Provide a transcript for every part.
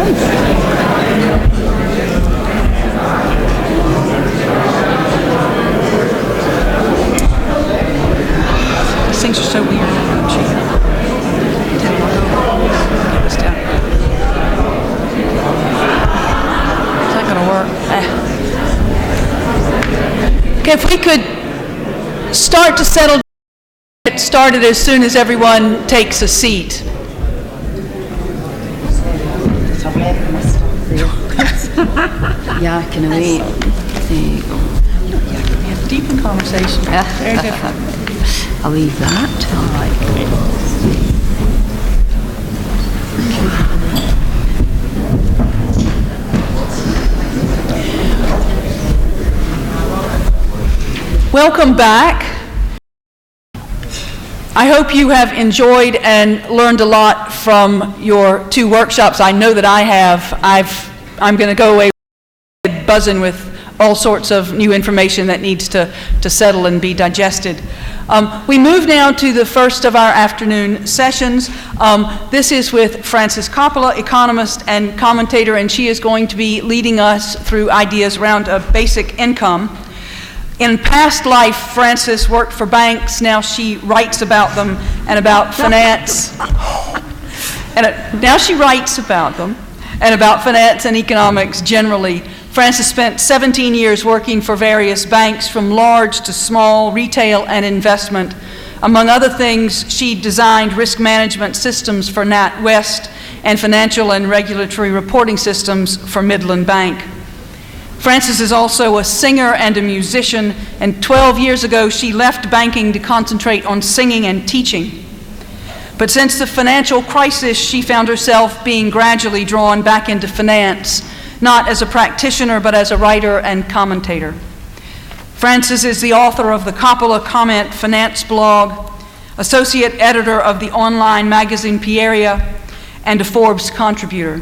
These things are so weird. Get this down. It's not going to work. Okay, if we could start to settle, get started as soon as everyone takes a seat. Ja, kunnen we... Yeah, we have deep in conversation. Very different. I'll leave that. All right. Welcome back. I hope you have enjoyed and learned a lot from your two workshops. I know that I have. I'm going to go away buzzing with all sorts of new information that needs to settle and be digested. We move now to the first of our afternoon sessions. This is with Frances Coppola, economist and commentator, and she is going to be leading us through ideas around a basic income. In past life, Frances worked for banks. Now she writes about them and about finance. Now she writes about them and about finance and economics generally. Frances spent 17 years working for various banks, from large to small, retail and investment. Among other things, she designed risk management systems for NatWest and financial and regulatory reporting systems for Midland Bank. Frances is also a singer and a musician, and 12 years ago she left banking to concentrate on singing and teaching. But since the financial crisis, she found herself being gradually drawn back into finance, not as a practitioner, but as a writer and commentator. Frances is the author of the Coppola Comment Finance blog, associate editor of the online magazine Pieria, and a Forbes contributor.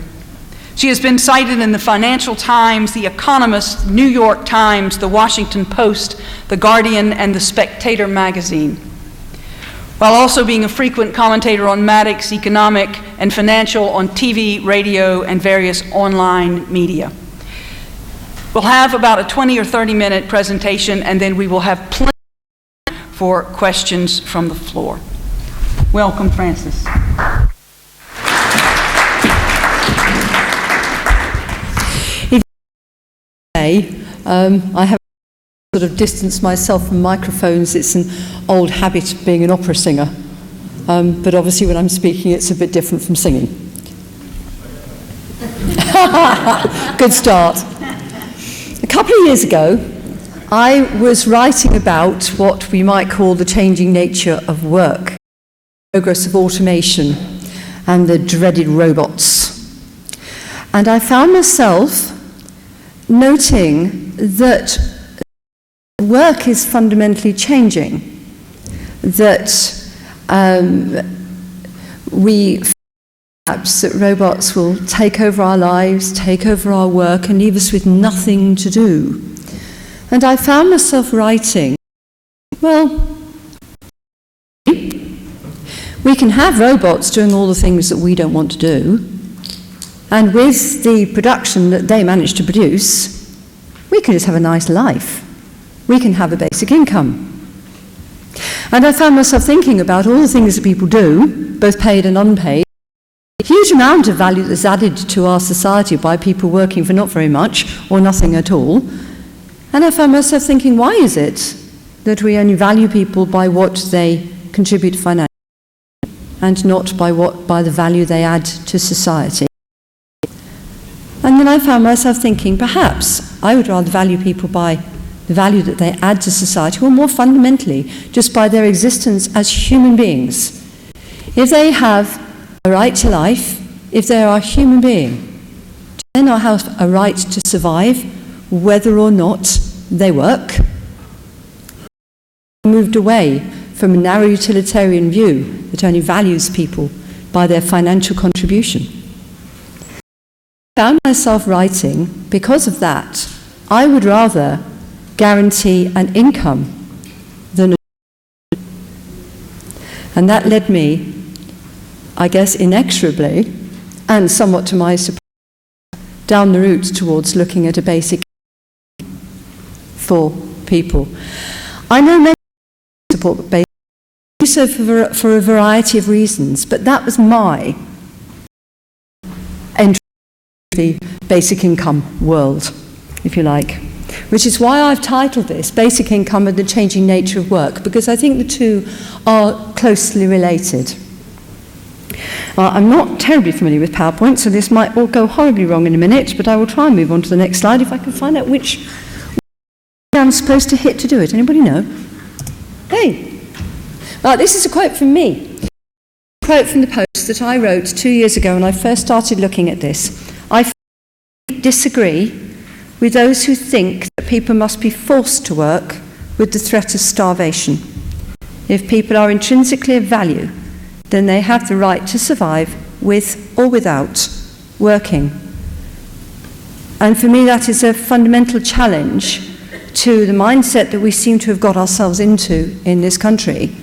She has been cited in the Financial Times, The Economist, New York Times, The Washington Post, The Guardian, and The Spectator magazine, while also being a frequent commentator on Maddox, economic, and financial on TV, radio, and various online media. We'll have about a 20 or 30-minute presentation, and then we will have plenty for questions from the floor. Welcome, Frances. I have sort of distanced myself from microphones. It's an old habit of being an opera singer. But obviously when I'm speaking, it's a bit different from singing. Good start. A couple of years ago, I was writing about what we might call the changing nature of work, the progress of automation, and the dreaded robots. And I found myself noting that work is fundamentally changing, that we perhaps that robots will take over our lives, take over our work, and leave us with nothing to do. And I found myself writing, well, we can have robots doing all the things that we don't want to do, and with the production that they manage to produce, we can just have a nice life. We can have a basic income. And I found myself thinking about all the things that people do, both paid and unpaid, a huge amount of value that's added to our society by people working for not very much or nothing at all. And I found myself thinking, why is it that we only value people by what they contribute financially and not by the value they add to society? And then I found myself thinking, perhaps I would rather value people by the value that they add to society, or more fundamentally, just by their existence as human beings. If they have a right to life, if they are a human being, do they not have a right to survive, whether or not they work? Moved away from a narrow utilitarian view that only values people by their financial contribution. I found myself writing, because of that, I would rather guarantee an income than a... And that led me, I guess inexorably, and somewhat to my surprise, down the route towards looking at a basic for people. I know many support basic, do so for a variety of reasons, but that was my entry into the basic income world, if you like, which is why I've titled this Basic Income and the Changing Nature of Work, because I think the two are closely related. I'm not terribly familiar with PowerPoint, so this might all go horribly wrong in a minute, but I will try and move on to the next slide if I can find out which I'm supposed to hit to do it. Anybody know? Hey! This is a quote from me. A quote from the post that I wrote 2 years ago when I first started looking at this. I disagree with those who think that people must be forced to work with the threat of starvation. If people are intrinsically of value, then they have the right to survive with or without working. And for me, that is a fundamental challenge to the mindset that we seem to have got ourselves into in this country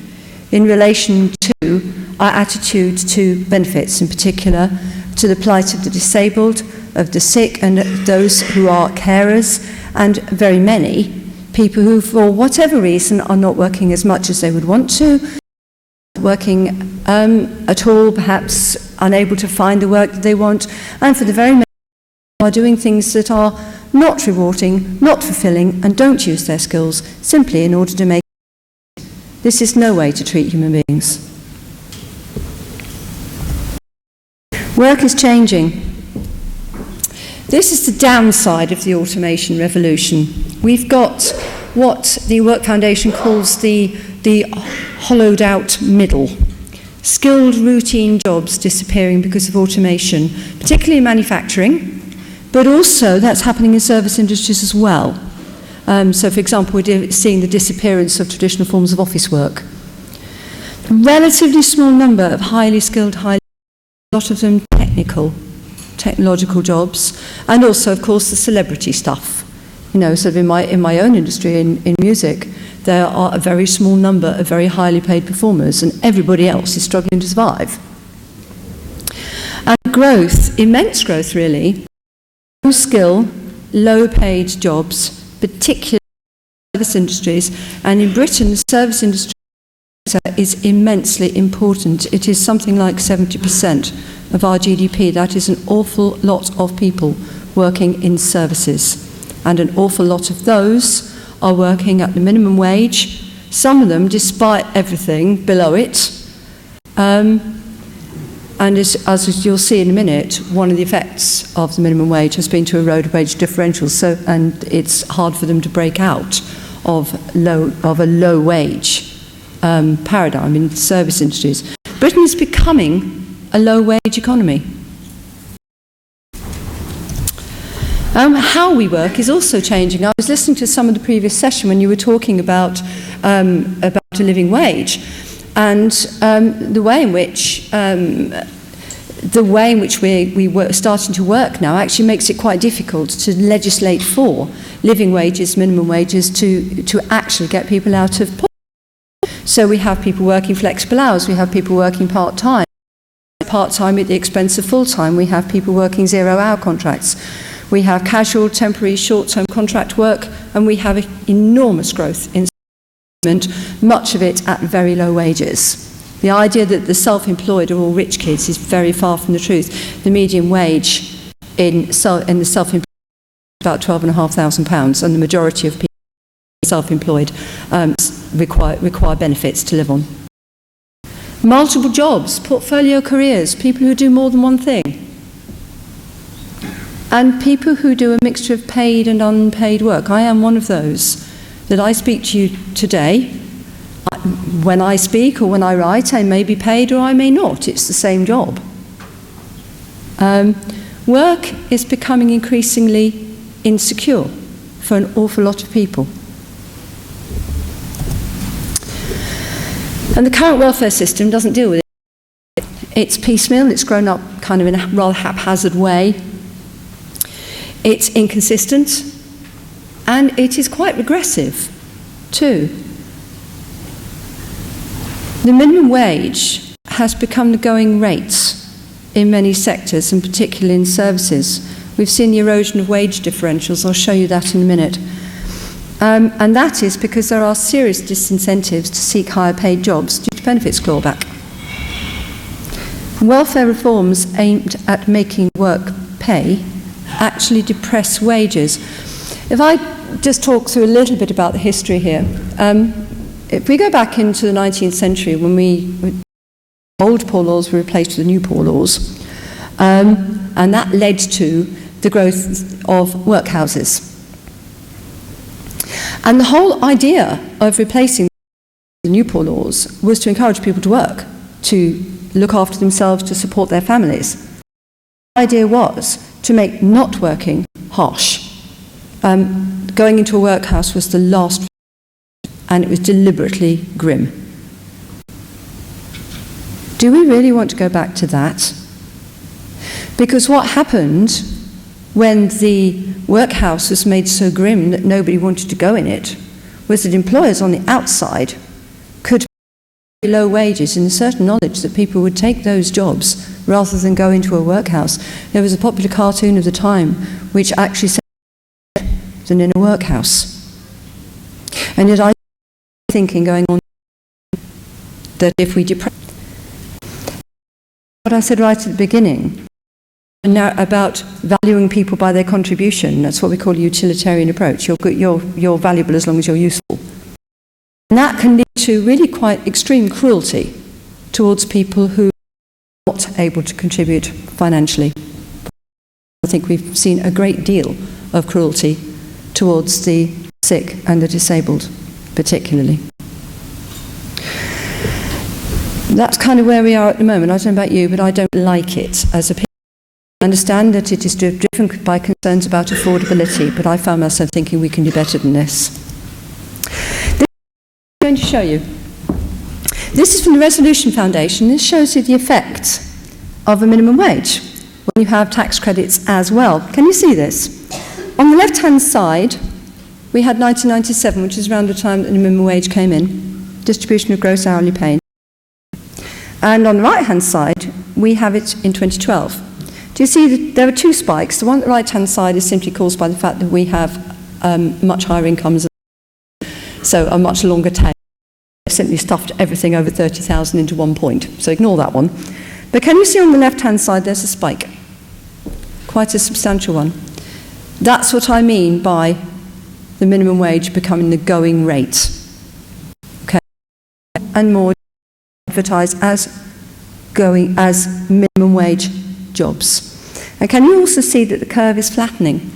in relation to our attitude to benefits, in particular to the plight of the disabled, of the sick, and those who are carers, and very many people who, for whatever reason, are not working as much as they would want to, working at all, perhaps unable to find the work that they want, and for the very many who are doing things that are not rewarding, not fulfilling, and don't use their skills simply in order to make it. This is no way to treat human beings. Work is changing. This is the downside of the automation revolution. We've got what the Work Foundation calls the hollowed out middle. Skilled routine jobs disappearing because of automation, particularly in manufacturing, but also that's happening in service industries as well. So for example, we're seeing the disappearance of traditional forms of office work. A relatively small number of highly skilled, a lot of them technological jobs, and also of course the celebrity stuff. You know, sort of in my own industry, in music, there are a very small number of very highly paid performers, and everybody else is struggling to survive. And growth, immense growth really, low skill, low paid jobs, particularly in service industries, and in Britain the service industry is immensely important. It is something like 70% of our GDP. That is an awful lot of people working in services. And an awful lot of those are working at the minimum wage, some of them, despite everything, below it. And as you'll see in a minute, one of the effects of the minimum wage has been to erode wage differentials, and it's hard for them to break out of a low wage paradigm in service industries. Britain is becoming a low wage economy. How we work is also changing. I was listening to some of the previous session when you were talking about a living wage, and the way in which we were starting to work now actually makes it quite difficult to legislate for living wages, minimum wages, to actually get people out of poverty. So we have people working flexible hours, we have people working part-time at the expense of full-time, we have people working 0-hour contracts. We have casual, temporary, short-term contract work, and we have enormous growth in employment, much of it at very low wages. The idea that the self-employed are all rich kids is very far from the truth. The median wage in the self-employed is about £12,500, and the majority of people self-employed require benefits to live on. Multiple jobs, portfolio careers, people who do more than one thing. And people who do a mixture of paid and unpaid work. I am one of those. That I speak to you today. When I speak or when I write, I may be paid or I may not. It's the same job. Work is becoming increasingly insecure for an awful lot of people. And the current welfare system doesn't deal with it. It's piecemeal, it's grown up kind of in a rather haphazard way. It's inconsistent, and it is quite regressive, too. The minimum wage has become the going rate in many sectors, and particularly in services. We've seen the erosion of wage differentials. I'll show you that in a minute. And that is because there are serious disincentives to seek higher paid jobs due to benefits clawback. Welfare reforms aimed at making work pay actually depress wages. If I just talk through a little bit about the history here, if we go back into the 19th century when old poor laws were replaced with the new poor laws, and that led to the growth of workhouses. And the whole idea of replacing the new poor laws was to encourage people to work, to look after themselves, to support their families. The idea was to make not working harsh. Going into a workhouse was the last, and it was deliberately grim. Do we really want to go back to that? Because what happened when the workhouse was made so grim that nobody wanted to go in it was that employers on the outside could pay low wages in a certain knowledge that people would take those jobs rather than go into a workhouse. There was a popular cartoon of the time which actually said than in a workhouse. And yet I thinking going on that if we depress what I said right at the beginning, and now about valuing people by their contribution, that's what we call a utilitarian approach. You're valuable as long as you're useful. And that can lead to really quite extreme cruelty towards people who are not able to contribute financially. I think we've seen a great deal of cruelty towards the sick and the disabled, particularly. That's kind of where we are at the moment. I don't know about you, but I don't like it as a people. I understand that it is driven by concerns about affordability, but I found myself thinking we can do better than this. This I'm going to show you. This is from the Resolution Foundation. This shows you the effect of a minimum wage when you have tax credits as well. Can you see this? On the left-hand side, we had 1997, which is around the time that the minimum wage came in, distribution of gross hourly pay. And on the right-hand side, we have it in 2012. Do you see that there are two spikes? The one on the right-hand side is simply caused by the fact that we have much higher incomes, so a much longer tail. Simply stuffed everything over 30,000 into 1 point, so ignore that one. But can you see on the left-hand side there's a spike? Quite a substantial one. That's what I mean by the minimum wage becoming the going rate. Okay, and more advertised as minimum wage jobs. And can you also see that the curve is flattening?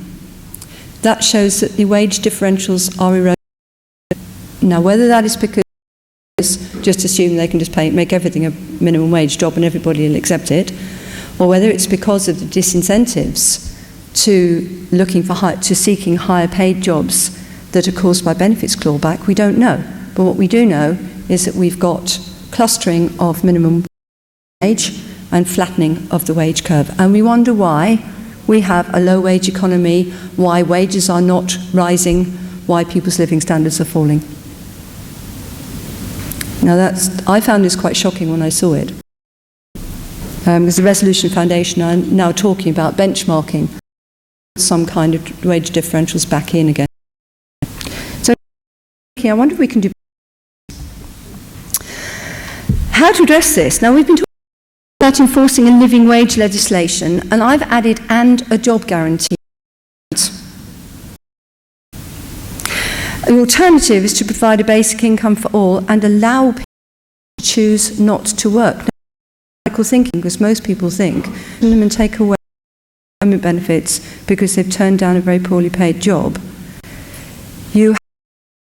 That shows that the wage differentials are eroding. Now, whether that is because just assume they can just make everything a minimum wage job and everybody will accept it, or whether it's because of the disincentives to seeking higher paid jobs that are caused by benefits clawback, we don't know. But what we do know is that we've got clustering of minimum wage and flattening of the wage curve. And we wonder why we have a low wage economy, why wages are not rising, why people's living standards are falling. Now I found this quite shocking when I saw it. Because the Resolution Foundation are now talking about benchmarking some kind of wage differentials back in again. So I wonder if we can do how to address this. Now we've been talking about enforcing a living wage legislation, and I've added and a job guarantee. The alternative is to provide a basic income for all and allow people to choose not to work. Now, radical thinking, because most people think them and take away employment benefits because they've turned down a very poorly paid job. You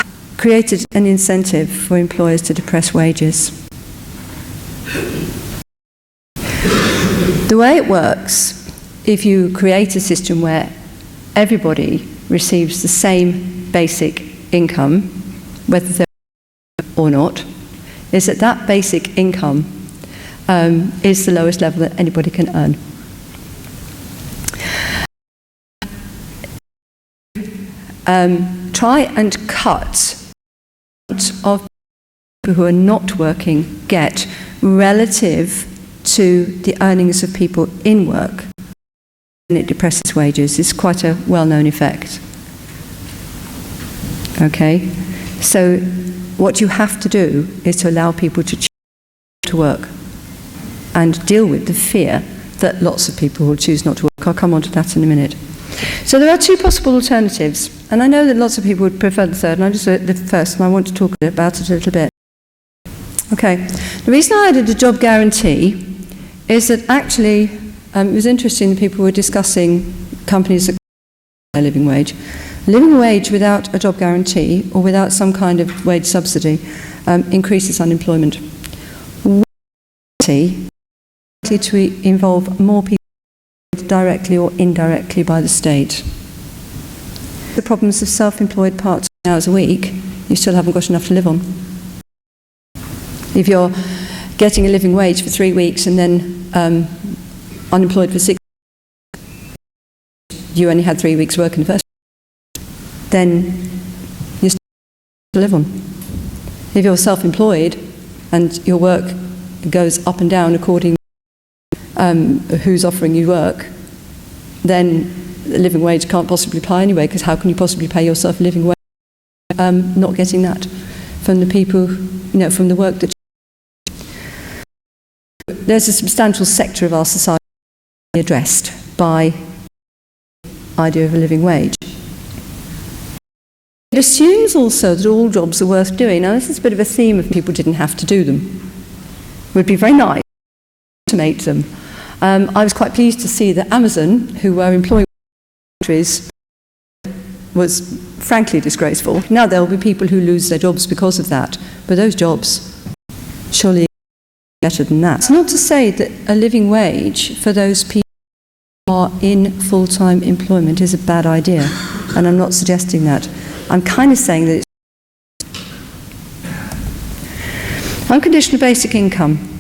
have created an incentive for employers to depress wages. The way it works, if you create a system where everybody receives the same basic income, whether they're or not, is that basic income is the lowest level that anybody can earn. Try and cut of people who are not working get relative to the earnings of people in work. and it depresses wages. It's quite a well-known effect. Okay? So what you have to do is to allow people to choose to work and deal with the fear that lots of people will choose not to work. I'll come on to that in a minute. So there are two possible alternatives, and I know that lots of people would prefer the third, and I just the first, and I want to talk about it a little bit. Okay, the reason I added a job guarantee is that actually it was interesting that people were discussing companies that pay a living wage. Living wage without a job guarantee or without some kind of wage subsidy increases unemployment. Likely to involve more people directly or indirectly by the state. The problems of self-employed part-time hours a week, you still haven't got enough to live on. If you're getting a living wage for 3 weeks and then unemployed for 6 weeks, you only had 3 weeks work in the first week, then you still have to live on. If you're self-employed and your work goes up and down according who's offering you work, then the living wage can't possibly apply anyway, because how can you possibly pay yourself a living wage not getting that from the people, from the work that there's a substantial sector of our society addressed by the idea of a living wage. It assumes also that all jobs are worth doing. Now this is a bit of a theme if people didn't have to do them. It would be very nice to automate them. I was quite pleased to see that Amazon, who were employing factories, was frankly disgraceful. Now there will be people who lose their jobs because of that, but those jobs surely are better than that. It's not to say that a living wage for those people who are in full-time employment is a bad idea, and I'm not suggesting that. I'm kind of saying that it's unconditional basic income.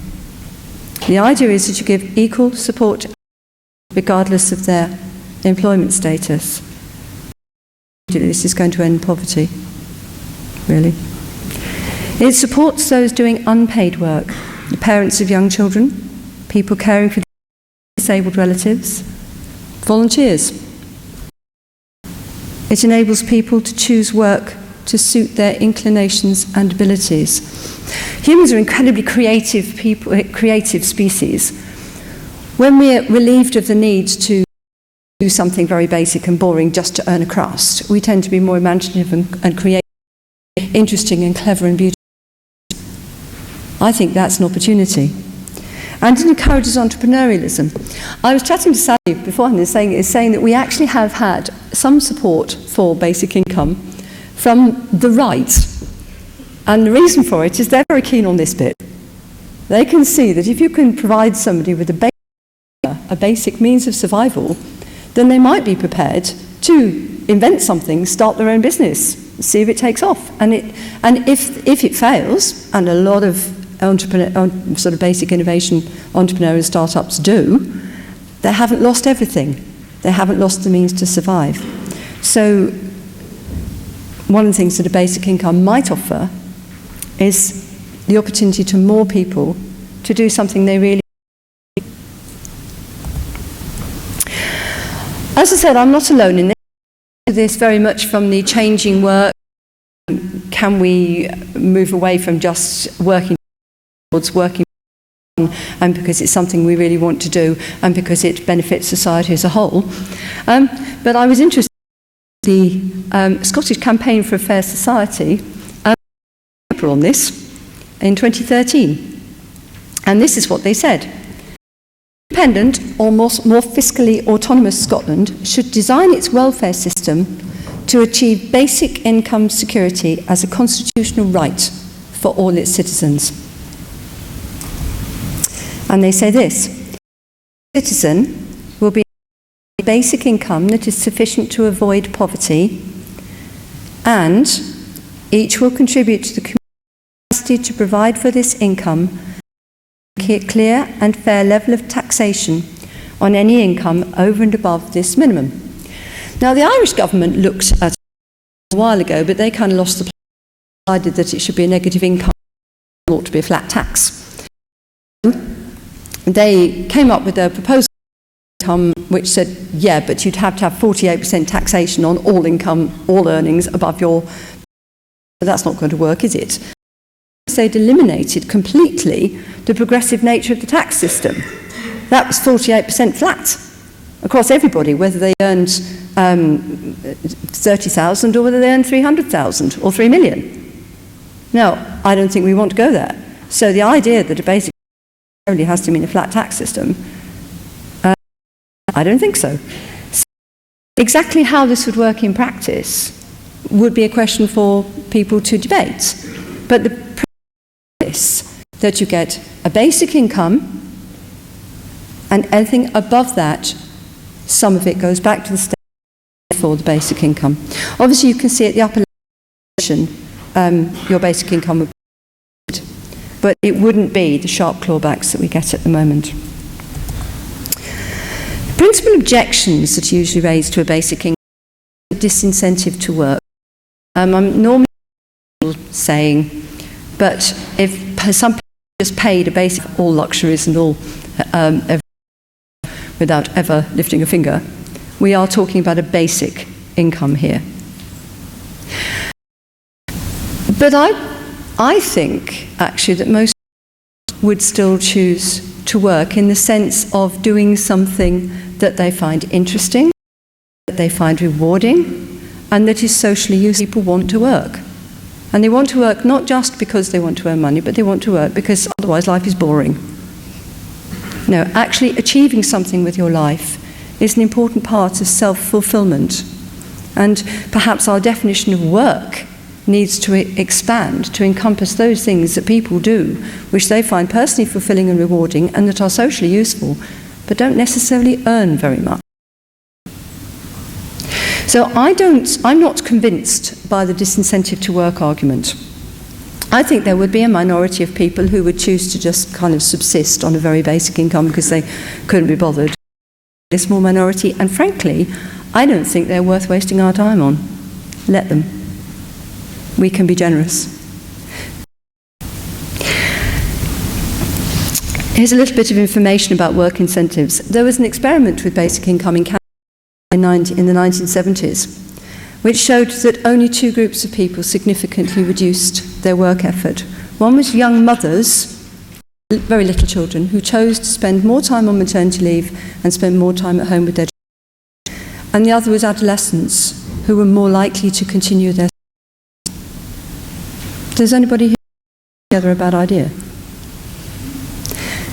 The idea is that you give equal support regardless of their employment status. This is going to end poverty, really. It supports those doing unpaid work, the parents of young children, people caring for disabled relatives, volunteers. It enables people to choose work to suit their inclinations and abilities. Humans are incredibly creative species. When we're relieved of the need to do something very basic and boring just to earn a crust, we tend to be more imaginative and creative, interesting and clever and beautiful. I think that's an opportunity. And it encourages entrepreneurialism. I was chatting to Sally beforehand saying that we actually have had some support for basic income from the right. And the reason for it is they're very keen on this bit. They can see that if you can provide somebody with a basic means of survival, then they might be prepared to invent something, start their own business, see if it takes off. And if it fails, and a lot of sort of basic innovation entrepreneurs and startups do, they haven't lost everything. They haven't lost the means to survive. So one of the things that a basic income might offer is the opportunity to more people to do something they really. As I said, I'm not alone in this very much from the changing work. Can we move away from just working towards working, and because it's something we really want to do and because it benefits society as a whole. But I was interested in the Scottish Campaign for a Fair Society on this in 2013. And this is what they said. Independent or more fiscally autonomous Scotland should design its welfare system to achieve basic income security as a constitutional right for all its citizens. And they say this: citizen will be a basic income that is sufficient to avoid poverty, and each will contribute to the capacity to provide for this income a clear and fair level of taxation on any income over and above this minimum. Now, the Irish government looked at it a while ago, but they kind of lost the plot, decided that it should be a negative income, it ought to be a flat tax. They came up with a proposal income, which said, yeah, but you'd have to have 48% taxation on all income, all earnings above your... But that's not going to work, is it? They'd eliminated completely the progressive nature of the tax system. That was 48% flat across everybody, whether they earned 30,000 or whether they earned 300,000 or 3 million. No, I don't think we want to go there. So the idea that a basic only has to mean a flat tax system, I don't think so. So exactly how this would work in practice would be a question for people to debate. But the premise that you get a basic income and anything above that, some of it goes back to the state for the basic income. Obviously, you can see at the upper level, your basic income would be, but it wouldn't be the sharp clawbacks that we get at the moment. Principal objections that are usually raised to a basic income are disincentive to work. I'm normally saying, but if some people just paid a basic, all luxuries and all without ever lifting a finger, we are talking about a basic income here. But I think, actually, that most would still choose to work in the sense of doing something that they find interesting, that they find rewarding, and that is socially useful. People want to work. And they want to work not just because they want to earn money, but they want to work because otherwise life is boring. No, actually achieving something with your life is an important part of self-fulfillment. And perhaps our definition of work needs to expand to encompass those things that people do, which they find personally fulfilling and rewarding and that are socially useful, but don't necessarily earn very much. So I'm not convinced by the disincentive to work argument. I think there would be a minority of people who would choose to just kind of subsist on a very basic income because they couldn't be bothered. A small minority, and frankly, I don't think they're worth wasting our time on. Let them. We can be generous. Here's a little bit of information about work incentives. There was an experiment with basic income in Canada in the 1970s, which showed that only two groups of people significantly reduced their work effort. One was young mothers, very little children, who chose to spend more time on maternity leave and spend more time at home with their children. And the other was adolescents, who were more likely to continue their studies. Does anybody here together a bad idea?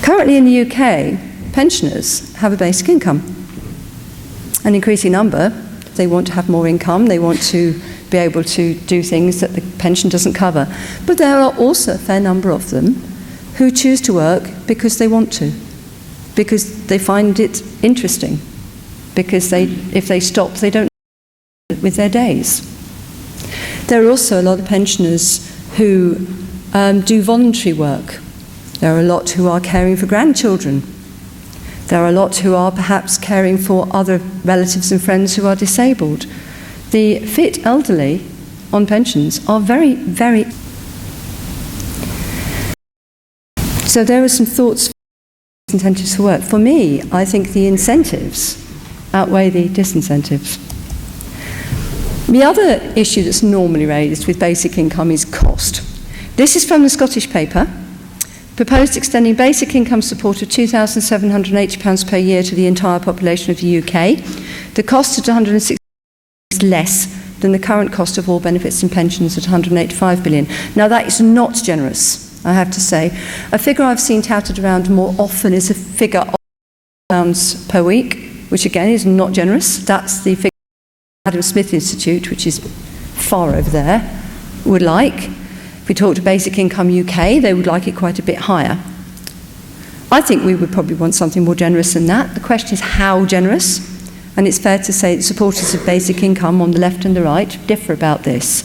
Currently in the UK, pensioners have a basic income. An increasing number, they want to have more income, they want to be able to do things that the pension doesn't cover. But there are also a fair number of them who choose to work because they want to, because they find it interesting, because if they stop, they don't with their days. There are also a lot of pensioners who do voluntary work. There are a lot who are caring for grandchildren. There are a lot who are perhaps caring for other relatives and friends who are disabled. The fit elderly on pensions are very, very... So there are some thoughts for incentives for work. For me, I think the incentives outweigh the disincentives. The other issue that's normally raised with basic income is cost. This is from the Scottish paper. Proposed extending basic income support of £2,780 per year to the entire population of the UK. The cost at 160 is less than the current cost of all benefits and pensions at 185 billion. Now that is not generous, I have to say. A figure I've seen touted around more often is a figure of £1 per week, which again is not generous. That's the figure the Adam Smith Institute, which is far over there, would like. If we talk to Basic Income UK, they would like it quite a bit higher. I think we would probably want something more generous than that. The question is how generous, and it's fair to say that supporters of basic income on the left and the right differ about this.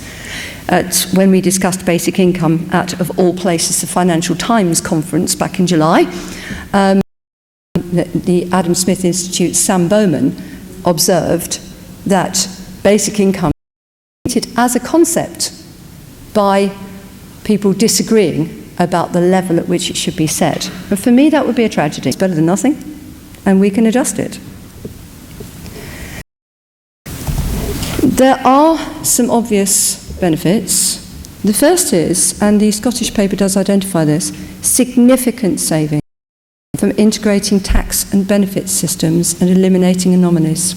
When we discussed basic income at, of all places, the Financial Times conference back in July, the Adam Smith Institute's Sam Bowman observed that basic income is treated as a concept by people disagreeing about the level at which it should be set. And for me, that would be a tragedy. It's better than nothing. and we can adjust it. There are some obvious benefits. The first is, and the Scottish paper does identify this, significant saving from integrating tax and benefits systems and eliminating anomalies.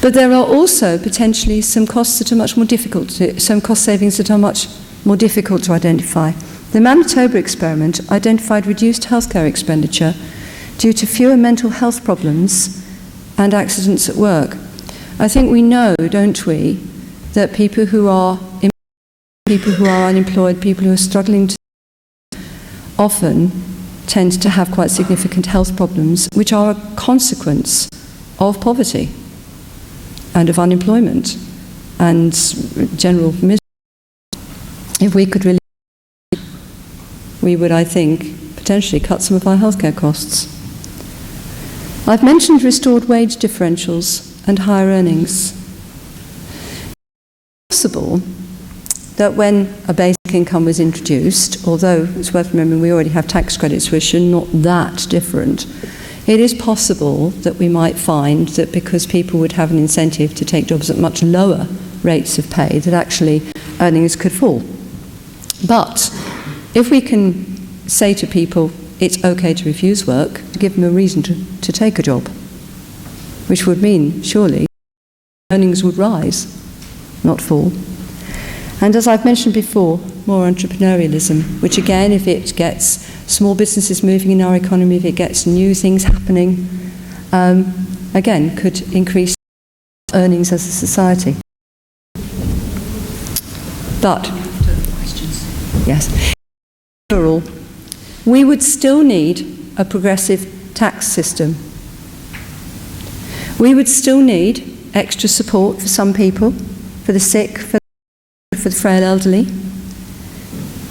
But there are also potentially some costs that are much more difficult, some cost savings that are much more difficult to identify. The Manitoba experiment identified reduced healthcare expenditure due to fewer mental health problems and accidents at work. I think we know, don't we, that people who are unemployed, people who are struggling to often tend to have quite significant health problems, which are a consequence of poverty and of unemployment and general misery. If we could really, we would, I think, potentially cut some of our healthcare costs. I've mentioned restored wage differentials and higher earnings. It's possible that when a basic income was introduced, although it's worth remembering we already have tax credits which are not that different, it is possible that we might find that because people would have an incentive to take jobs at much lower rates of pay, that actually earnings could fall. But if we can say to people it's okay to refuse work, to give them a reason to take a job, which would mean, surely, earnings would rise, not fall. And as I've mentioned before, more entrepreneurialism, which again, if it gets small businesses moving in our economy, if it gets new things happening, again, could increase earnings as a society. But, yes, overall, we would still need a progressive tax system. We would still need extra support for some people, for the sick, for the frail elderly.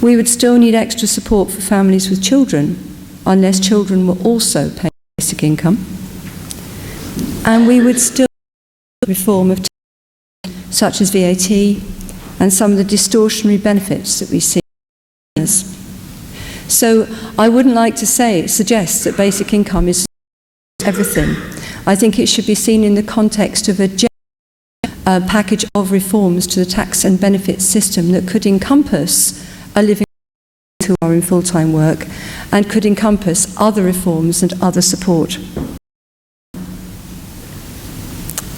We would still need extra support for families with children, unless children were also paying basic income. And we would still need reform of tax, such as VAT, and some of the distortionary benefits that we see. So I wouldn't like to suggest that basic income is everything. I think it should be seen in the context of a package of reforms to the tax and benefits system that could encompass a living who are in full-time work and could encompass other reforms and other support.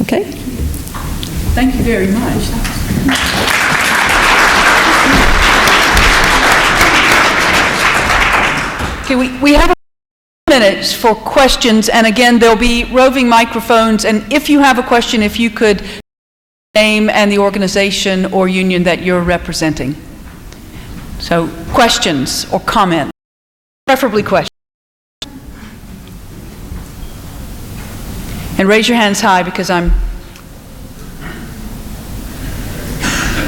Okay? Thank you very much. Okay, we have a few minutes for questions, and again, there'll be roving microphones, and if you have a question, if you could name and the organization or union that you're representing. So, questions or comments, preferably questions. And raise your hands high because I'm...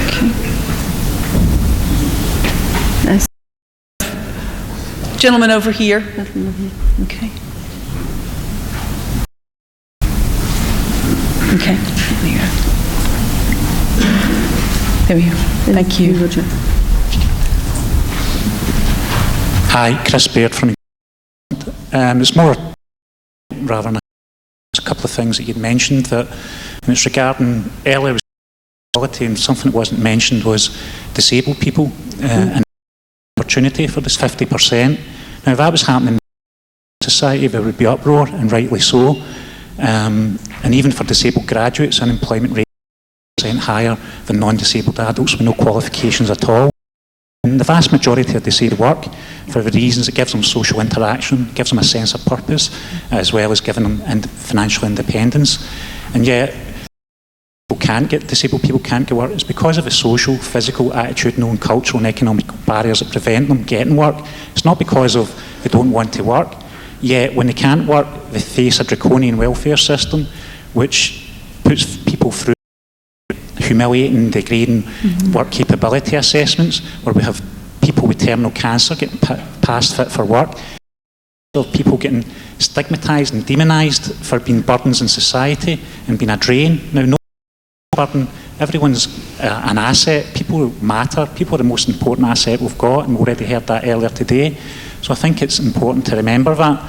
Okay. Gentleman over here. Okay. Okay. There we go. Thank you. Hi, Chris Baird from England. It's more rather than a couple of things that you'd mentioned that it's regarding earlier quality, and something that wasn't mentioned was disabled people and opportunity for this 50%. Now, if that was happening in society, there would be uproar, and rightly so. And even for disabled graduates, unemployment rate is higher than non-disabled adults with no qualifications at all. And the vast majority of disabled work for the reasons it gives them social interaction, gives them a sense of purpose, as well as giving them financial independence. And yet, disabled people can't get work. It's because of the social, physical, attitudinal and cultural and economic barriers that prevent them getting work. It's not because of they don't want to work. Yet, when they can't work, they face a draconian welfare system which puts people through humiliating, degrading work capability assessments, where we have people with terminal cancer getting past fit for work, of people getting stigmatised and demonised for being burdens in society and being a drain. Now, no burden, everyone's an asset, people matter, people are the most important asset we've got, and we already heard that earlier today. So I think it's important to remember that,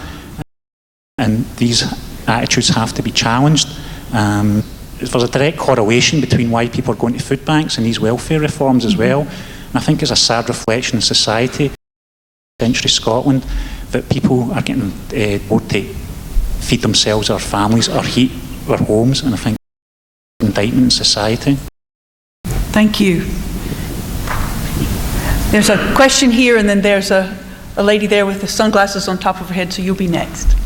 and these attitudes have to be challenged. There's a direct correlation between why people are going to food banks and these welfare reforms as well. And I think it's a sad reflection in society, century Scotland, that people are getting bored to feed themselves or families or heat their homes, and I think it's an indictment in society. Thank you. There's a question here, and then there's a lady there with the sunglasses on top of her head, so you'll be next.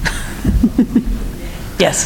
Yes.